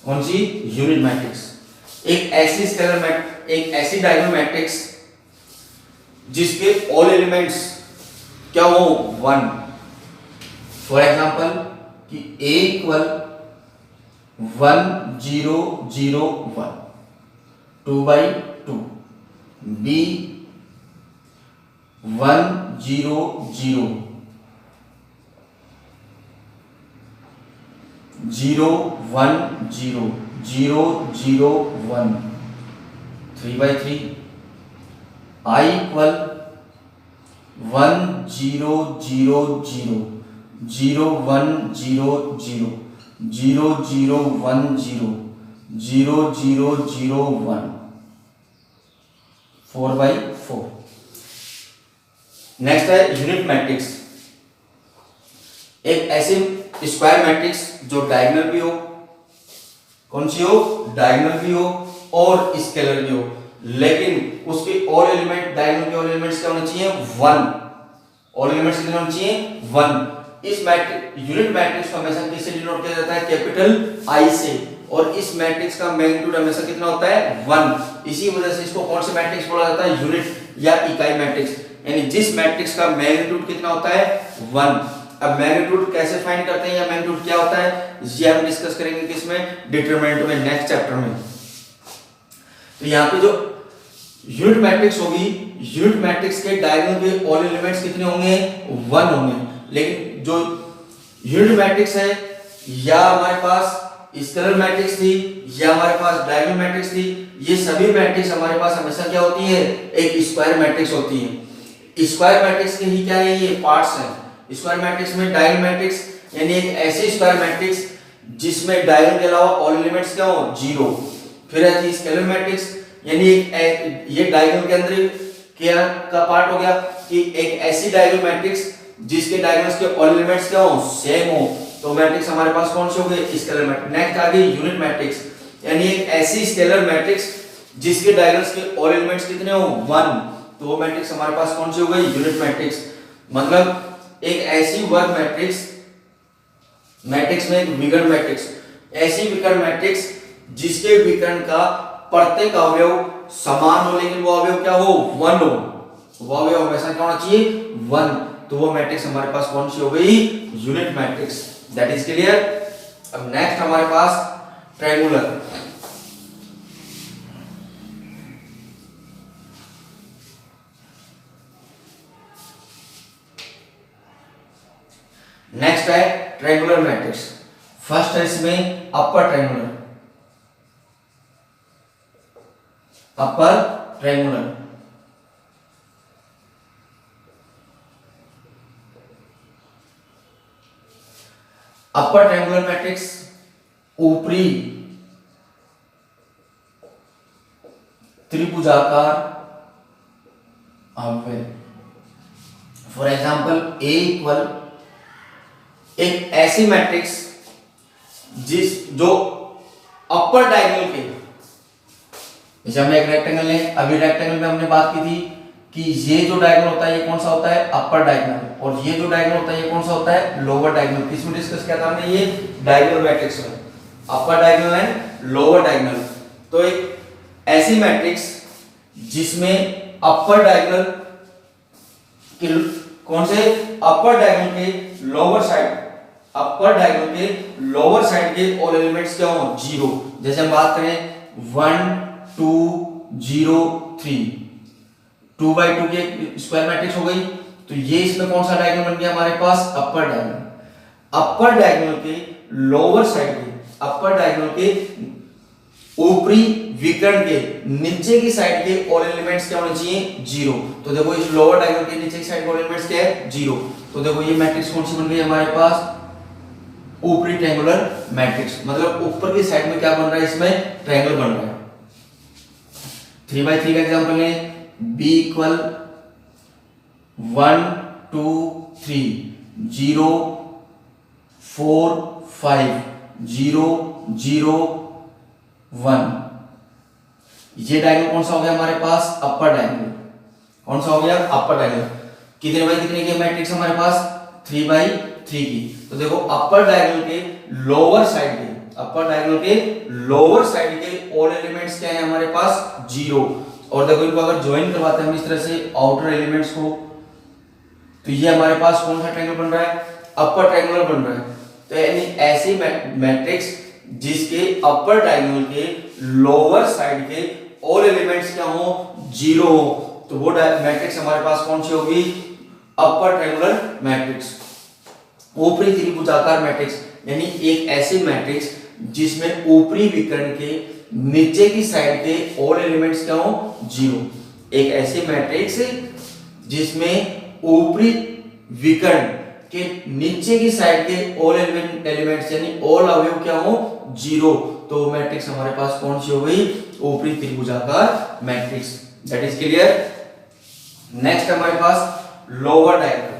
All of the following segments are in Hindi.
कौन सी? Unit matrix. एक ऐसी एक ऐसी डायगोनल मैट्रिक्स जिसके ऑल एलिमेंट्स क्या हो? 1। फॉर एग्जांपल कि A equal 1 0 0 1 2/2, B 1 0 0 0 1 0 0 0 1 3/3, I equal 1 0 0 0 0 1 0 0 0 0 1 0 0 0 0 1 4/4। Next है यूनिट मैट्रिक्स। एक ऐसी स्क्वायर मैट्रिक्स जो डायगोनल भी हो, कौन सी हो? डायगोनल भी हो और स्केलर भी हो, लेकिन उसके ऑल एलिमेंट, डायगोनल के ऑल एलिमेंट्स क्या होने चाहिए? 1। ऑल एलिमेंट्स कितने होने चाहिए? 1। इस मैट्रिक्स यूनिट मैट्रिक्स को हमेशा किससे डिनोट किया जाता है? कैपिटल I से। और इस मैट्रिक्स का मैग्नीट्यूड हमेशा कितना होता है? 1। इसी वजह से इसको कौन सा मैट्रिक्स बोला जाता है? यूनिट या इकाई मैट्रिक्स। यानी जिस मैट्रिक्स का मैग्नीट्यूड कितना होता है? 1। अब मैग्नीट्यूड कैसे फाइंड करते हैं या मैग्नीट्यूड क्या होता है, ये हम डिस्कस करेंगे किसमें? डिटरमिनेंट में, नेक्स्ट चैप्टर में। तो यहाँ पे जो यूनिट मैट्रिक्स होगी, यूनिट मैट्रिक्स के डायगोनल के ऑल एलिमेंट्स कितने होंगे? 1 होंगे। लेकिन जो यूनिट मैट्रिक्स है, या हमारे पास स्केलर मैट्रिक्स थी या हमारे पास डायगोनल मैट्रिक्स थी, ये सभी मैट्रिक्स हमारे पास हमेशा क्या होती है? एक स्क्वायर मैट्रिक्स होती है। स्क्वायर मैट्रिक्स के ही क्या है? ये पार्ट्स हैं। स्क्वायर मैट्रिक्स में डायगोनल मैट्रिक्स यानी एक ऐसी स्क्वायर मैट्रिक्स जिसमें डायगोनल के अलावा ऑल एलिमेंट्स क्या हो? 0। फिर है स्केलर मैट्रिक्स यानी एक ये डायगोनल के अंदर क्या का पार्ट हो गया कि एक ऐसी डायगोनल मैट्रिक्स जिसके डायगोनल्स के ऑल एलिमेंट्स क्या हो? सेम हो। तो मैट्रिक्स हमारे पास कौन सी हो गई? Scalar matrix. नेक्स्ट आ गई यूनिट मैट्रिक्स यानी एक ऐसी स्केलर मैट्रिक्स जिसके डायगोनल्स के ऑल एलिमेंट्स कितने हो? 1। तो वो मैट्रिक्स हमारे पास कौन सी हो गई? Unit matrix. मतलब एक ऐसी वर्ग मैट्रिक्स, मैट्रिक्स में एक विकर्ण मैट्रिक्स, ऐसी विकर्ण मैट्रिक्स जिसके विकर्ण का प्रत्येक अवयव समान हो लेकिन वो अवयव क्या हो? 1 हो। वो अवयव हमेशा क्या होना चाहिए? 1। तो वो मैट्रिक्स हमारे पास कौन सी हो गई? Unit matrix. That is clear. अब नेक्स्ट हमारे पास ट्रायंगुलर। नेक्स्ट है ट्रायंगुलर मैट्रिक्स। फर्स्ट है इसमें upper triangular. Upper triangular upper triangular matrix ऊपरी त्रिभुजाकार अवयव। फॉर एग्जांपल A इक्वल एक ऐसी मैट्रिक्स जो अपर डायगोनल के, जैसे हमने एक रेक्टेंगल ले, अभी रेक्टेंगल में हमने बात की थी कि ये जो डायगोनल होता है ये कौन सा होता है? अपर डायगोनल। और ये जो डायगोनल होता है ये कौन सा होता है? Lower diagonal. किसमें डिस्कस किया था हमने? ये डायगोनल मैट्रिक्स में, अपर डायगोनल एंड लोअर डायगोनल। तो एक ऐसी मैट्रिक्स जिसमें अपर डायगोनल के कौन से? अपर डायगोनल के लोअर साइड, अपर डायगोनल के लोअर साइड के ऑल एलिमेंट्स क्या हो? 0। जैसे हम बात करें 1 2 0 3, 2/2 की स्क्वायर मैट्रिक्स हो गई। तो ये इसमें कौन सा डायगोनल बन गया हमारे पास? अपर डायगोनल। अपर डायगोनल के लोअर साइड के, अपर डायगोनल के ऊपरी विकर्ण के नीचे की साइड के ऑल एलिमेंट्स क्या होने चाहिए? 0। तो देखो इस लोअर डायगोनल के नीचे की साइड के ऑल एलिमेंट्स क्या है? 0। तो देखो ये मैट्रिक्स कौन सी बन गई हमारे पास? ऊपरी ट्रायंगुलर मैट्रिक्स। मतलब ऊपर की साइड में क्या बन रहा है? इसमें ट्रायंगल बन रहा है। 3/3 का एग्जांपल है B इक्वल 1 2 3 0 4 5 0 0 1। ये डायगोनल कौन सा हो गया हमारे पास? अपर डायगोनल। कौन सा हो गया? अपर डायगोनल। कितने बाई कितने की मैट्रिक्स हमारे पास? 3/3 की। तो देखो अपर डायगोनल के लोअर साइड के, अपर डायगोनल के लोअर साइड के ऑल एलिमेंट्स क्या है हमारे पास 0। और देखो इनको अगर ज्वाइन करवाते हैं हम इस तरह से आउटर एलिमेंट्स को, तो ये हमारे पास कौन सा ट्रायंगल बन रहा है, अपर ट्रायंगल बन रहा है। तो यानी ऐसी मैट्रिक्स जिसके अपर डायगोनल के लोअर साइड के ऑल एलिमेंट्स क्या हो 0 हो, तो वो मैट्रिक्स हमारे पास कौन सी होगी, अपर ट्रायंगुलर मैट्रिक्स। ऊपरी त्रिभुजाकार मैट्रिक्स यानी एक ऐसी मैट्रिक्स जिसमें ऊपरी विकर्ण के नीचे की साइड के ऑल एलिमेंट्स क्या हो 0। एक ऐसी मैट्रिक्स जिसमें ऊपरी विकर्ण के नीचे की साइड के ऑल एलिमेंट्स यानी ऑल अवयव क्या हो 0, तो मैट्रिक्स हमारे पास कौन सी हो गई, ऊपरी त्रिभुजाकार matrix. That is clear. Next हमारे पास लोअर डायगोनल।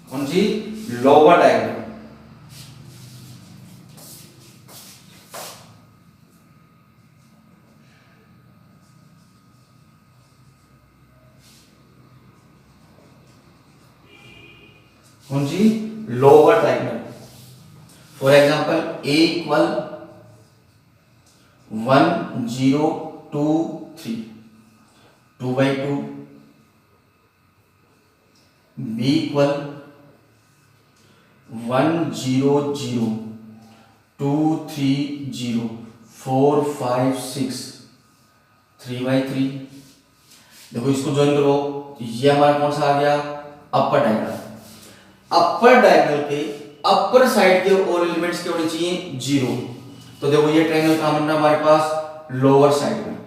कौन सी, लोअर डायगोनल। कौन सी, lower diagonal. For example a equal 1 0 2 3, 2/2, b equal 1 0 0 2 3 0 4 5 6, 3/3। देखो इसको ज्वाइन करो, ये हमारा कौन सा आ गया, अपर डायगोनल। अपर डायगोनल के अपर साइड के ऑल एलिमेंट्स क्या होने चाहिए 0। तो देखो ये ट्रायंगल कहां बन रहा है हमारे पास, लोअर साइड में।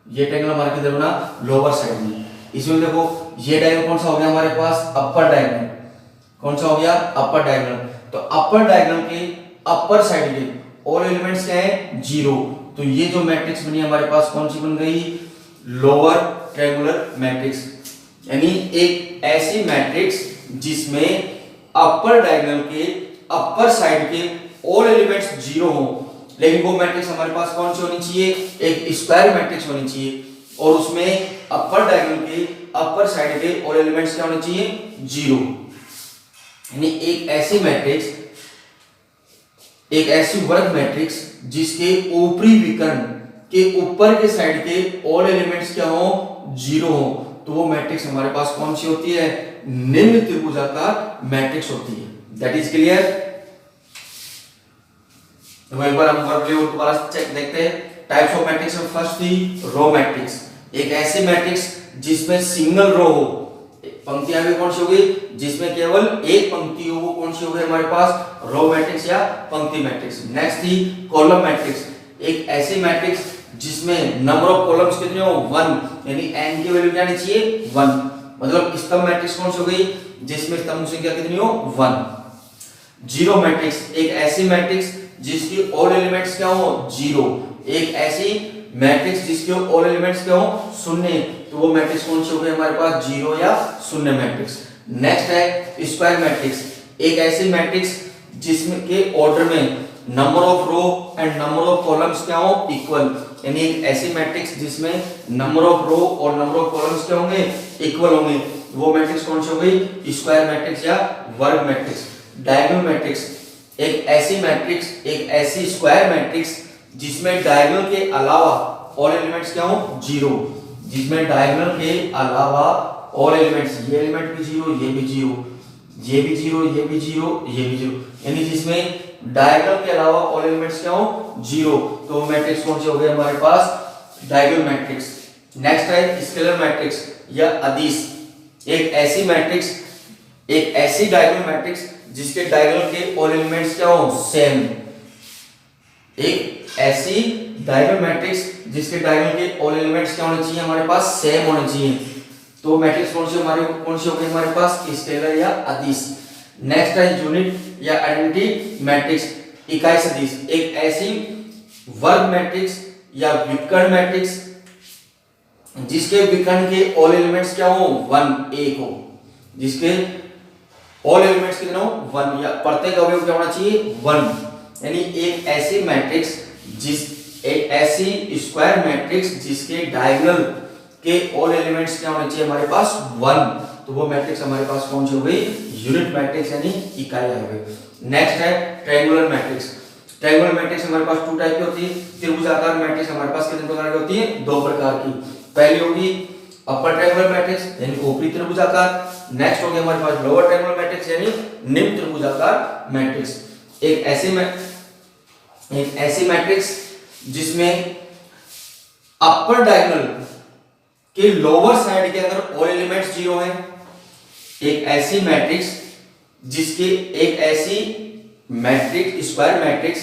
ये ट्रायंगल हमारे किधर बना, लोअर साइड में। इसमें देखो ये डायगोनल कौन सा हो गया हमारे पास, अपर डायगोनल। कौन सा हो गया, अपर डायगोनल। तो अपर डायगोनल के अपर साइड के ऑल एलिमेंट्स क्या है 0। तो ये जो मैट्रिक्स बनी हमारे पास कौन सी बन गई, लोअर ट्रायंगुलर मैट्रिक्स। यानी एक ऐसी मैट्रिक्स जिसमें अपर डायगोनल के अपर साइड के ऑल एलिमेंट्स 0 हो, लेकिन वो मैट्रिक्स हमारे पास कौन सी होनी चाहिए, एक स्क्वायर मैट्रिक्स होनी चाहिए। और उसमें अपर डायगोनल के अपर साइड के ऑल एलिमेंट्स क्या होने चाहिए 0। यानी एक ऐसी मैट्रिक्स, एक ऐसी वर्ग मैट्रिक्स जिसके ऊपरी विकर्ण के ऊपर के साइड के ऑल एलिमेंट्स क्या हो 0 हो, तो वो मैट्रिक्स हमारे पास कौन सी होती है, निम्न त्रिभुजाकार मैट्रिक्स होती है। That is clear. तो एक बार हम वर्क दोबारा चेक देखते हैं। टाइप्स ऑफ मैट्रिक्स में फर्स्ट थी रो मैट्रिक्स। एक ऐसी मैट्रिक्स जिसमें सिंगल रो हो, पंक्तियां भी कौन सी होगी, जिसमें केवल एक पंक्ति हो, वो कौन सी होगी हमारे पास, रो मैट्रिक्स या पंक्ति मैट्रिक्स। नेक्स्ट थी कॉलम मैट्रिक्स। एक ऐसी मैट्रिक्स जिसमें नंबर ऑफ कॉलम्स कितने हो 1, यानी n की वैल्यू क्या आनी चाहिए 1। मतलब स्तंभ मैट्रिक्स कौन सी हो गई, जिसमें स्तंभ संख्या कितनी हो 1। जीरो मैट्रिक्स, एक ऐसी मैट्रिक्स जिसकी ऑल एलिमेंट्स क्या हो 0। एक ऐसी मैट्रिक्स जिसके ऑल एलिमेंट्स क्या हो 0, तो वो मैट्रिक्स कौन सी हो गई हमारे पास, 0 या 0 मैट्रिक्स। नेक्स्ट है स्क्वायर मैट्रिक्स। एक ऐसी मैट्रिक्स जिसमें के ऑर्डर में number of row and number of columns क्या हो इक्वल, यानी एक ऐसी मैट्रिक्स जिसमें नंबर ऑफ रो और नंबर ऑफ कॉलम्स क्या होंगे इक्वल होंगे, वो मैट्रिक्स कौन सी हो गई, स्क्वायर मैट्रिक्स या वर्ग मैट्रिक्स। डायगोनल मैट्रिक्स, एक ऐसी मैट्रिक्स, एक ऐसी स्क्वायर मैट्रिक्स जिसमें डायगोनल के अलावा ऑल एलिमेंट्स क्या हो 0, जिसमें डायगोनल के अलावा ऑल एलिमेंट्स, ये एलिमेंट भी 0, ये भी 0, ये भी 0, ये भी 0, ये भी 0, यानी जिसमें डायगोनल के अलावा ऑल एलिमेंट्स क्या हो 0, तो मैट्रिक्स कौन से हो गए हमारे पास, डायगोनल मैट्रिक्स। नेक्स्ट है स्केलर मैट्रिक्स या अदिश। एक ऐसी मैट्रिक्स, एक ऐसी डायगोनल मैट्रिक्स जिसके डायगोनल के ऑल एलिमेंट्स क्या हो सेम। एक ऐसी डायगोनल मैट्रिक्स जिसके डायगोनल के ऑल एलिमेंट्स क्या होने चाहिए हमारे पास सेम होने चाहिए, तो मैट्रिक्स कौन सी हो गई हमारे पास, स्केलर या अदिश। नेक्स्ट है यूनिट या आइडेंटिटी मैट्रिक्स, इकाई सदिश। एक ऐसी वर्ग मैट्रिक्स या विकर्ण मैट्रिक्स जिसके विकर्ण के ऑल एलिमेंट्स क्या हो 1 1 हो, जिसके ऑल एलिमेंट्स कितने हो 1 या प्रत्येक अवयव क्या होना चाहिए 1, यानी एक ऐसी मैट्रिक्स एक ऐसी स्क्वायर मैट्रिक्स जिसके डायगोनल के ऑल एलिमेंट्स क्या होने चाहिए हमारे पास 1, तो वो मैट्रिक्स हमारे पास कौन सी हो गई, यूनिट मैट्रिक्स यानी इकाई आ गई। नेक्स्ट है ट्रायंगुलर मैट्रिक्स। ट्रायंगुलर मैट्रिक्स हमारे पास 2 टाइप की होती है। त्रिभुजाकार मैट्रिक्स हमारे पास कितने प्रकार की होती है, 2 प्रकार की। पहली होगी अपर ट्रायंगुलर मैट्रिक्स यानी ऊपरी त्रिभुजाकार, नेक्स्ट हो गया हमारे पास लोअर ट्रायंगुलर मैट्रिक्स यानी निम्न त्रिभुजाकार मैट्रिक्स। एक ऐसी मैट्रिक्स जिसमें अपर डायगोनल के लोअर साइड के अंदर ऑल एलिमेंट्स 0 हैं। एक ऐसी मैट्रिक्स स्क्वायर मैट्रिक्स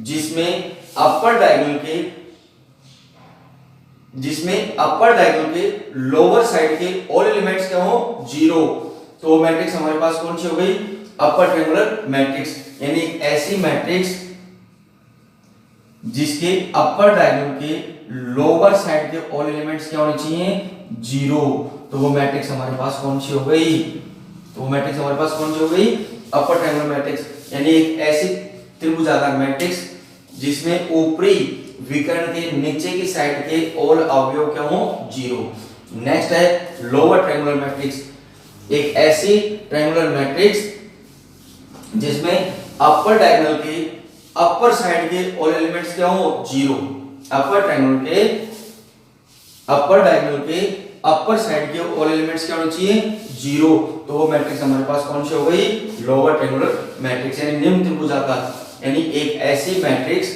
जिसमें अपर डायगोनल के लोअर साइड के ऑल एलिमेंट्स क्या हो, 0, तो वो मैट्रिक्स हमारे पास कौन सी हो गई, अपर ट्रायंगुलर मैट्रिक्स। यानी एक ऐसी मैट्रिक्स जिसके अपर डायगोनल के लोअर साइड के ऑल एलिमेंट्स क्या होने चाहिए, 0, तो वो मैट्रिक्स हमारे पास कौन सी हो गई, अपर ट्रायंगुलर मैट्रिक्स। यानी एक ऐसी त्रिभुजाकार मैट्रिक्स जिसमें ऊपरी विकर्ण के नीचे की साइड के ऑल अवयव क्या हो, 0। नेक्स्ट है लोअर ट्रायंगुलर मैट्रिक्स। एक ऐसी ट्रायंगुलर मैट्रिक्स जिसमें अपर डायगोनल के अपर साइड के ऑल एलिमेंट्स क्या हो, 0। अपर डायगोनल के अपर साइड के ऑल एलिमेंट्स क्या होने चाहिए, 0, तो वो मैट्रिक्स हमारे पास कौन सी हो गई, लोअर ट्रायंगुलर मैट्रिक्स यानी निम्न त्रिभुजाकार। यानी एक ऐसी मैट्रिक्स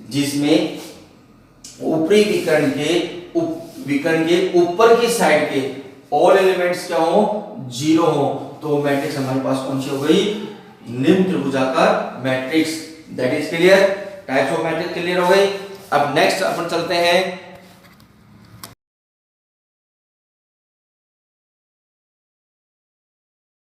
जिसमें ऊपरी विकर्ण के ऊपर की साइड के ऑल एलिमेंट्स क्या हो, 0 हो, तो वो मैट्रिक्स हमारे पास कौन सी हो गई, निम्न त्रिभुजाकार matrix. That is clear, types of matrix clear हो गई। अब नेक्स्ट अपन चलते हैं